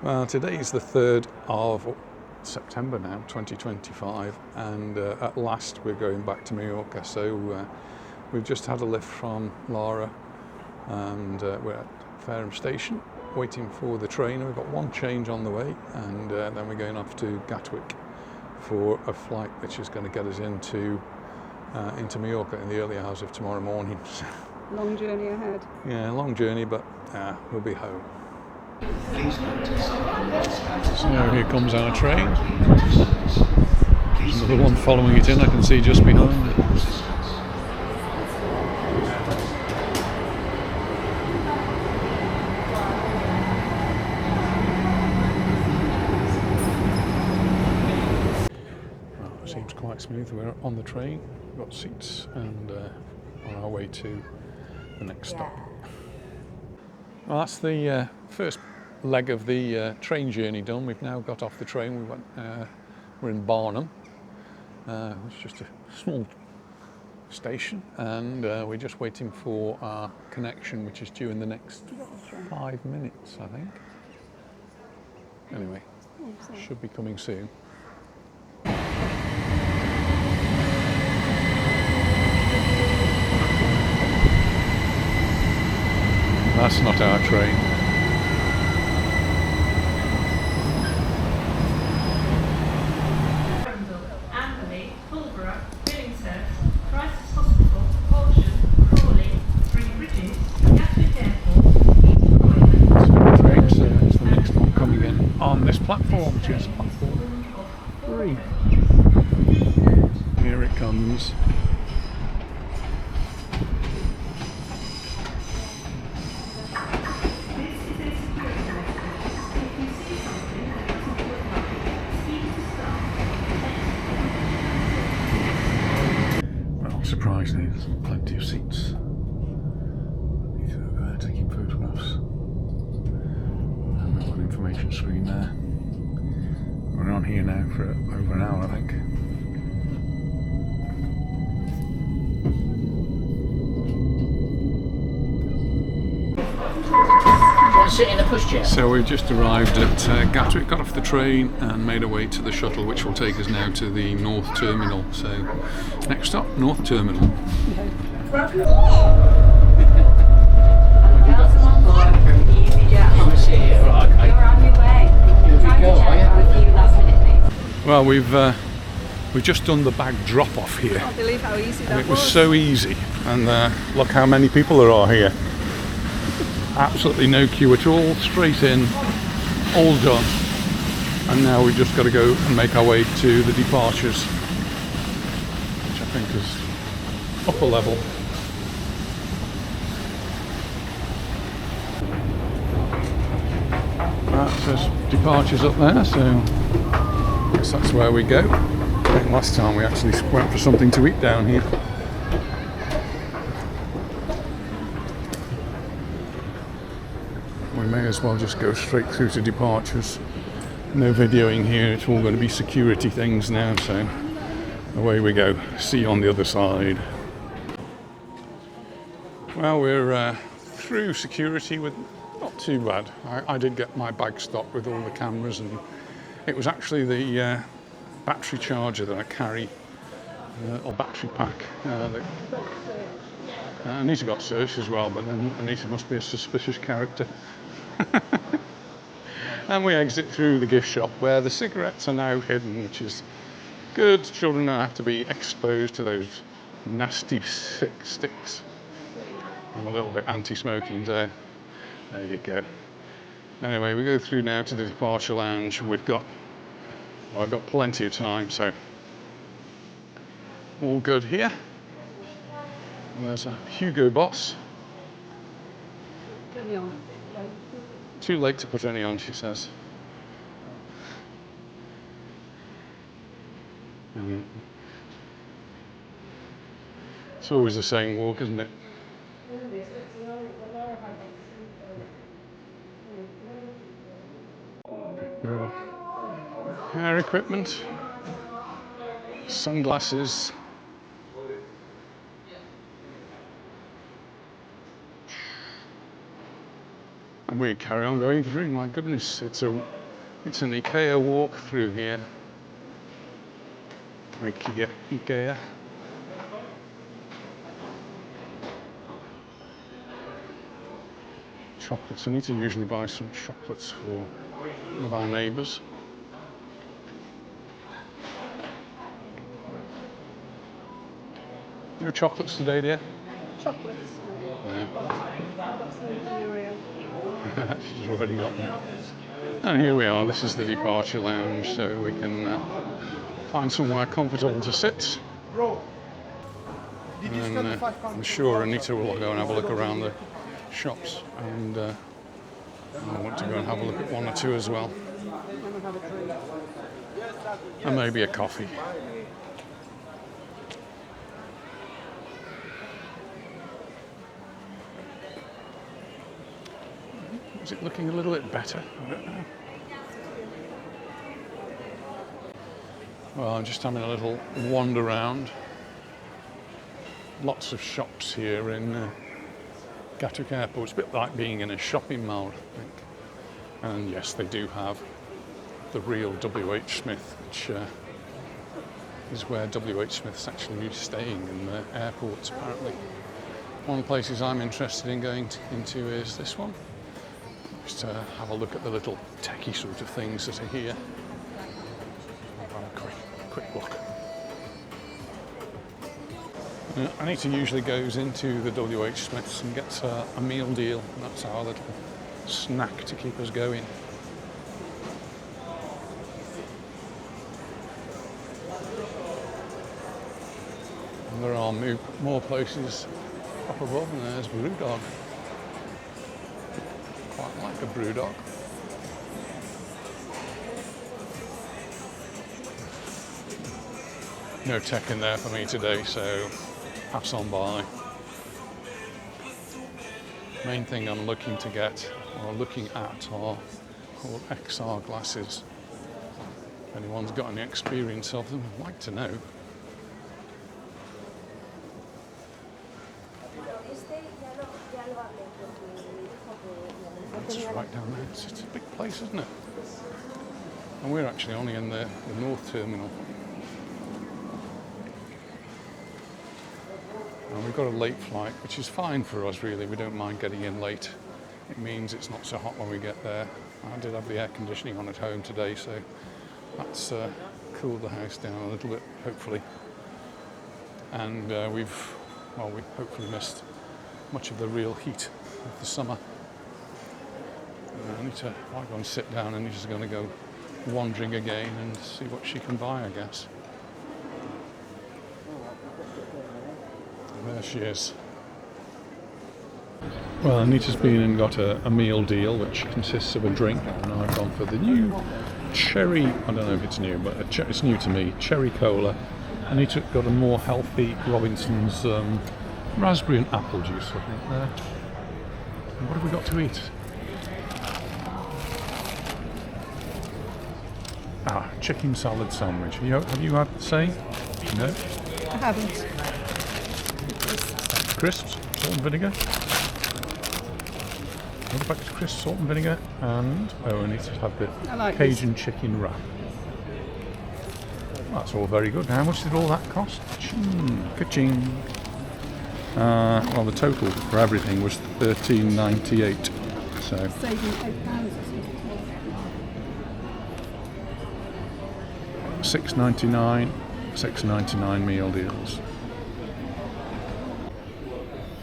Well, today is the 3rd of September now, 2025, and at last we're going back to Mallorca. So we've just had a lift from Lara, and we're at Fareham Station waiting for the train. We've got one change on the way, and then we're going off to Gatwick for a flight which is going to get us into Mallorca in the early hours of tomorrow morning. Long journey ahead. Yeah, long journey, but we'll be home. So here comes our train. There's another one following it in, I can see just behind it. Well, it seems quite smooth. We're on the train, we've got seats, and on our way to the next stop. Well, that's the first leg of the train journey done. We've now got off the train. We're in Barnum, which is just a small station, and we're just waiting for our connection, which is due in the next 5 minutes, I think. Anyway, should be coming soon. That's not our train. On this platform, which is platform 3. Here it comes. Well, surprisingly, there's plenty of seats. He's over there taking photographs. Information screen there. We're on here now for over an hour, I think. Do you want to sit in a pushchair? So we've just arrived at Gatwick, got off the train and made our way to the shuttle, which will take us now to the North Terminal. So next stop, North Terminal. Well, we've just done the bag drop off here. I can't believe how easy that was. It was so easy, and look how many people there are here. Absolutely no queue at all, straight in, all done. And now we've just got to go and make our way to the departures, which I think is upper level. That says departures up there, so I guess that's where we go. I think last time we actually went for something to eat down here. We may as well just go straight through to departures. No videoing here, it's all going to be security things now, so away we go. See you on the other side. Well, we're through security with not too bad. I did get my bag stopped with all the cameras, and it was actually the battery charger that I carry, or battery pack. Anita got searched as well, but then Anita must be a suspicious character. And we exit through the gift shop where the cigarettes are now hidden, which is good. Children don't have to be exposed to those nasty sticks. I'm a little bit anti-smoking there. There you go. Anyway, we go through now to the departure lounge. I've got plenty of time, so all good here. And there's a Hugo Boss. Too late to put any on, she says. It's always the same walk, isn't it? Hair equipment, sunglasses, And we carry on going through. My goodness, it's an IKEA walk through here. IKEA. Chocolates. I need to usually buy some chocolates for one of our neighbours. No chocolates today, dear? Chocolates. Yeah. I've got some Oreo. She's already got them. And here we are. This is the departure lounge, so we can find somewhere comfortable to sit. And then I'm sure Anita will go and have a look around the shops, and I want to go and have a look at one or two as well. And maybe a coffee. Is it looking a little bit better? I don't know. Well, I'm just having a little wander around. Lots of shops here in Gatwick Airport. It's a bit like being in a shopping mall, I think. And yes, they do have the real W.H. Smith, which is where W.H. Smith's actually staying in the airports, apparently. One of the places I'm interested in going into is this one. Just to have a look at the little techie sort of things that are here. I'll have a quick look. Anita usually goes into the W.H. Smith's and gets a meal deal, and that's our little snack to keep us going. And there are more places up above, and there's Brewdog. Quite like a Brewdog. No tech in there for me today, so pass on by. Main thing I'm looking to get, or looking at, are called XR glasses. If anyone's got any experience of them, I'd like to know. It's just right down there. It's a big place, isn't it? And we're actually only in the North Terminal. And we've got a late flight, which is fine for us, really. We don't mind getting in late. It means it's not so hot when we get there. I did have the air conditioning on at home today, so that's cooled the house down a little bit, hopefully. And we've hopefully missed much of the real heat of the summer. I need to go and sit down, and she's going to go wandering again and see what she can buy, I guess. There she is. Well, Anita's been and got a meal deal, which consists of a drink, and I've gone for the new cherry, I don't know if it's new, but it's new to me, cherry cola. Anita got a more healthy Robinson's raspberry and apple juice, I think, there. And what have we got to eat? Chicken salad sandwich. Have you had the same? No? I haven't. Crisps, salt and vinegar. Another packet of crisps, salt and vinegar, and I need to have the Cajun chicken wrap. That's all very good. How much did all that cost? Ka-ching. Well, the total for everything was $13.98. So saving £8. $6.99 meal deals.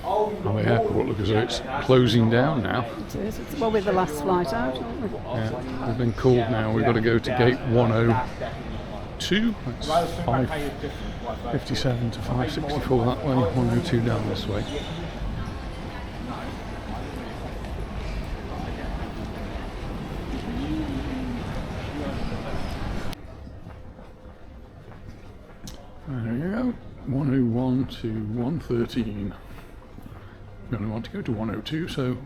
Well, the airport looks as though it's closing down now. It is. Well, we're the last flight out, aren't we? Yeah, we've been called now. We've got to go to gate 102. That's 557 to 564 that way, 102 down this way. There you go, 101 to 113. We only want to go to 102, so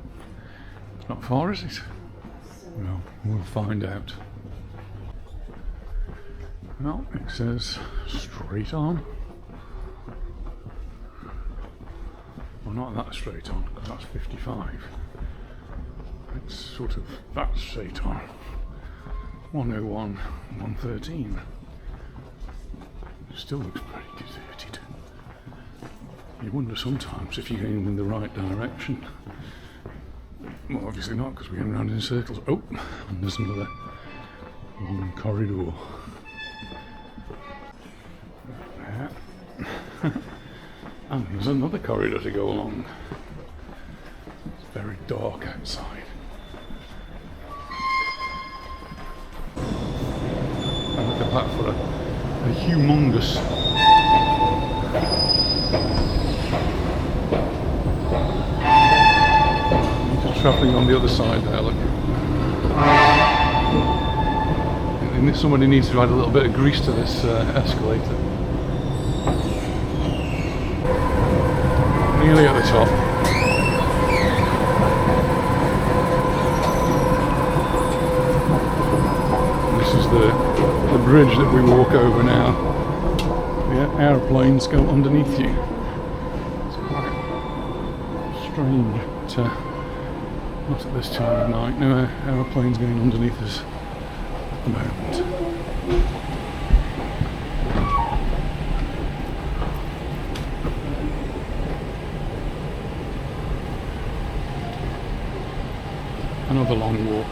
it's not far, is it? Well, we'll find out. Well, it says straight on. Well, not that straight on, because that's 55. That's say time. 101, 113. Still looks pretty deserted. You wonder sometimes if you're going in the right direction. Well, obviously not, because we're going round in circles. Oh, and there's another long corridor. There. And there's another corridor to go along. It's very dark outside. And look at that for a humongous travelling on the other side there, look. And somebody needs to add a little bit of grease to this escalator. Nearly at the top. And this is the bridge that we walk over now. The aeroplanes go underneath you. It's quite strange. But, not at this time of night. No aeroplanes going underneath us at the moment. Another long walk.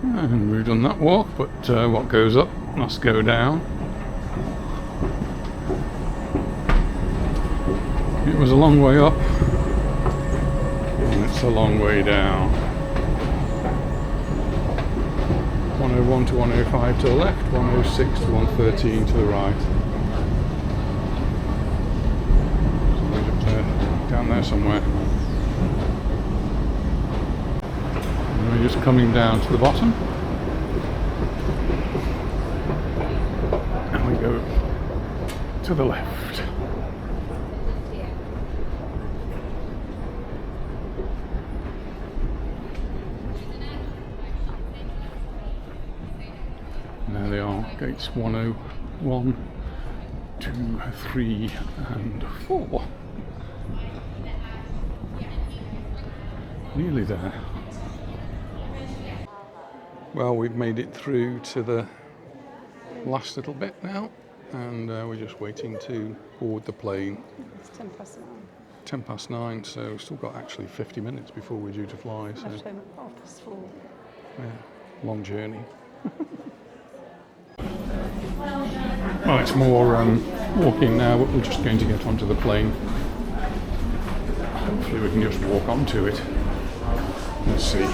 And we've done that walk, but what goes up must go down. It was a long way up. And it's a long way down. 101 to 105 to the left, 106 to 113 to the right. Somebody's up there, down there somewhere. And we're just coming down to the bottom. And we go to the left. There they are, gates 101, 2, 3 and 4. Nearly there. Well, we've made it through to the last little bit now, and we're just waiting to board the plane. It's 9:10. 9:10, so we've still got actually 50 minutes before we're due to fly. So, Left home at 4:30. yeah, long journey. Well, it's more walking now, but we're just going to get onto the plane. Hopefully we can just walk onto it. Let's see.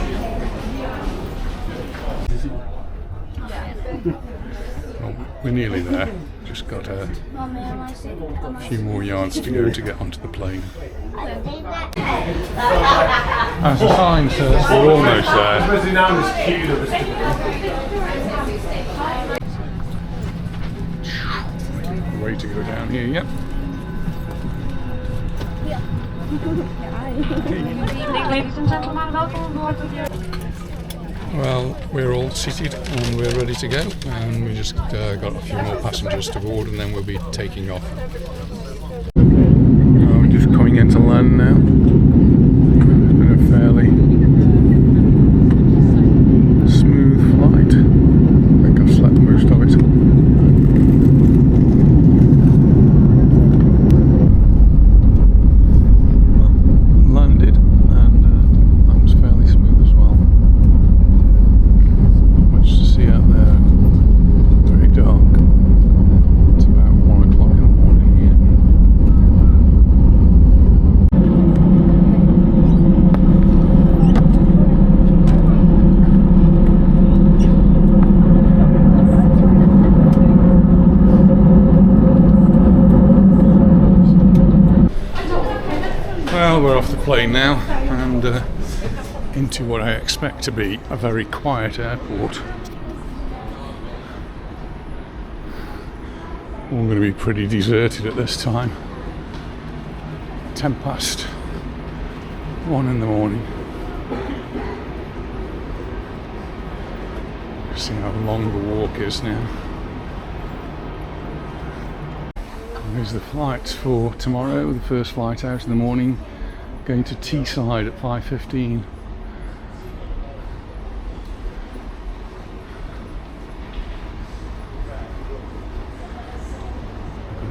Well, we're nearly there. Just got a few more yards to go to get onto the plane. As the sign says, we're almost there. Way to go down here, yep. Good evening, ladies and gentlemen. Welcome aboard with your... Well, we're all seated and we're ready to go, and we just got a few more passengers to board, and then we'll be taking off. We're just coming into land now. It's been a fairly smooth flight. I think I've slept most of it. Well, we're off the plane now and into what I expect to be a very quiet airport. All going to be pretty deserted at this time. 1:10 in the morning. See how long the walk is now. There's the flights for tomorrow. The first flight out in the morning Going to Teesside at 5:15.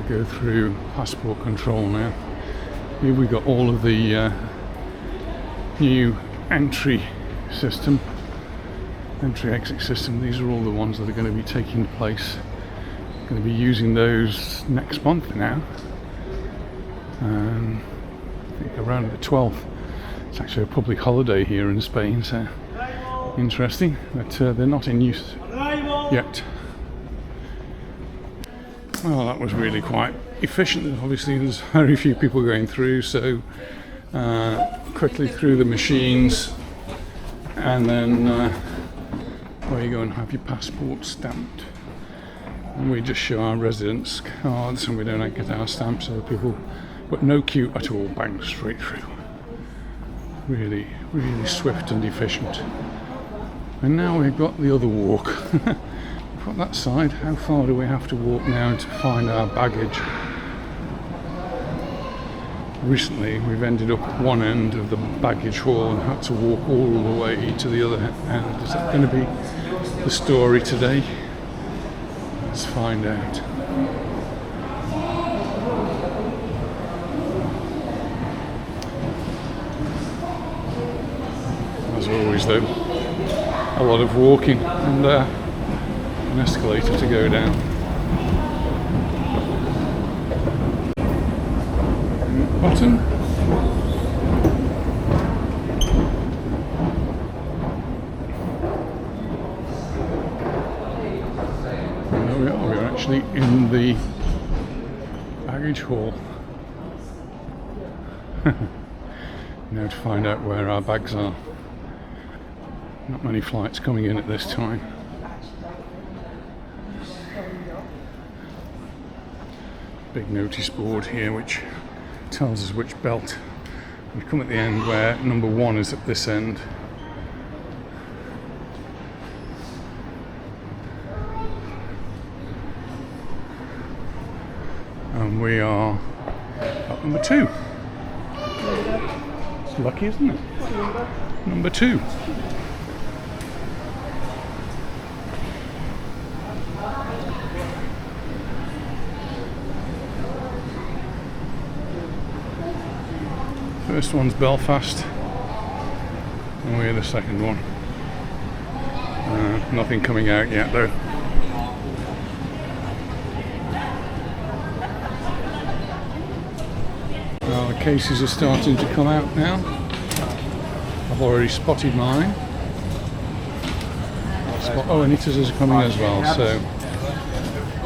Go through passport control now. Here we've got all of the new entry exit system. These are all the ones that are going to be taking place. Going to be using those next month now. I think around the 12th. It's actually a public holiday here in Spain, so interesting. But they're not in use yet. Well, that was really quite efficient. Obviously there's very few people going through, so quickly through the machines, and then where you go and have your passport stamped. And we just show our residence cards and we don't get our stamps, so people, but no queue at all, bang straight through. Really, really swift and efficient. And now we've got the other walk. From that side, how far do we have to walk now to find our baggage? Recently we've ended up at one end of the baggage hall and had to walk all the way to the other end. Is that going to be the story today? Let's find out. As always though, a lot of walking and an escalator to go down. Button. And there we are, we're actually in the baggage hall. Now to find out where our bags are. Not many flights coming in at this time. Big notice board here which tells us which belt. We come at the end where number 1 is at this end. And we are at number 2. It's lucky, isn't it? Number 2. First one's Belfast, and we're the second one. Nothing coming out yet though. Well, the cases are starting to come out now. I've already spotted mine. Oh, Anita's are coming as well, so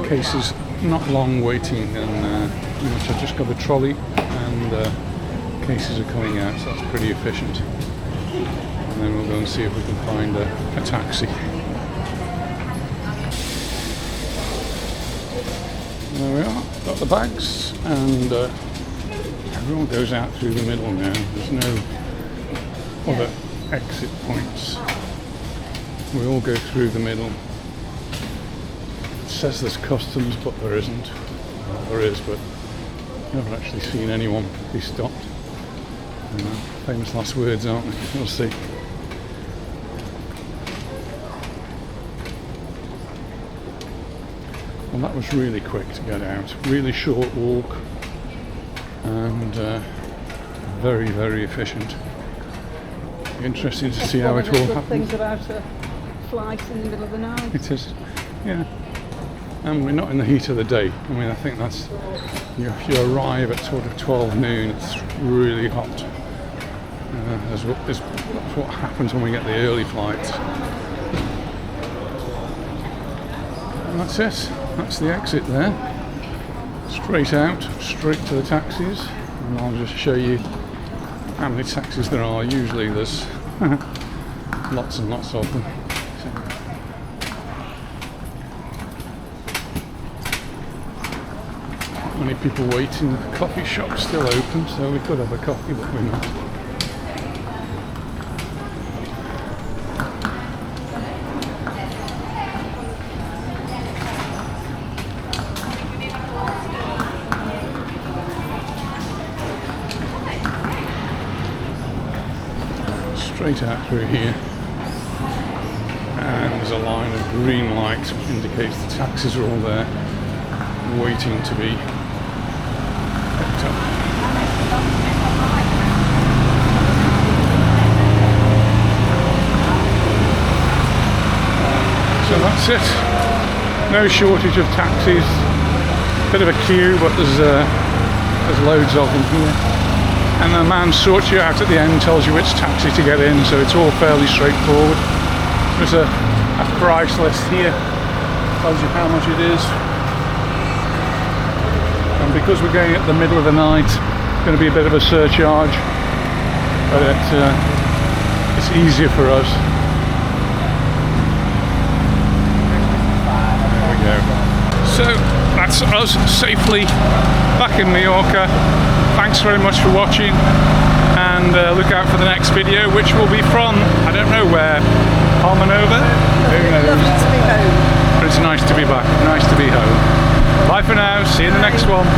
cases not long waiting, and pretty much I've just got the trolley and cases are coming out, so that's pretty efficient. And then we'll go and see if we can find a taxi. There we are, got the bags, and everyone goes out through the middle now. There's no other exit points. We all go through the middle. It says there's customs, but there isn't. Well, there is, but I've never actually seen anyone be stopped. Famous last words, aren't they? We'll see. Well, that was really quick to get out. Really short walk and very, very efficient. Interesting to see how it all happens. Things about a flight in the middle of the night. It is, yeah. And we're not in the heat of the day. I mean, I think that's, if you arrive at sort of 12 noon, it's really hot. That's what happens when we get the early flights. And that's it. That's the exit there. Straight out, straight to the taxis. And I'll just show you how many taxis there are. Usually there's lots and lots of them. Many people waiting. The coffee shop's still open, so we could have a coffee, but we're not. straight out through here. And there's a line of green light which indicates the taxis are all there waiting to be picked up. So that's it. No shortage of taxis. Bit of a queue, but there's loads of them here. And the man sorts you out at the end, tells you which taxi to get in, so it's all fairly straightforward. There's a price list here, tells you how much it is. And because we're going at the middle of the night, it's going to be a bit of a surcharge, but it's easier for us. There we go. So that's us safely back in Mallorca. Thanks very much for watching, and look out for the next video, which will be from, I don't know where, Palma. Who knows? But it's nice to be back, nice to be home. Bye for now, see you in the next one.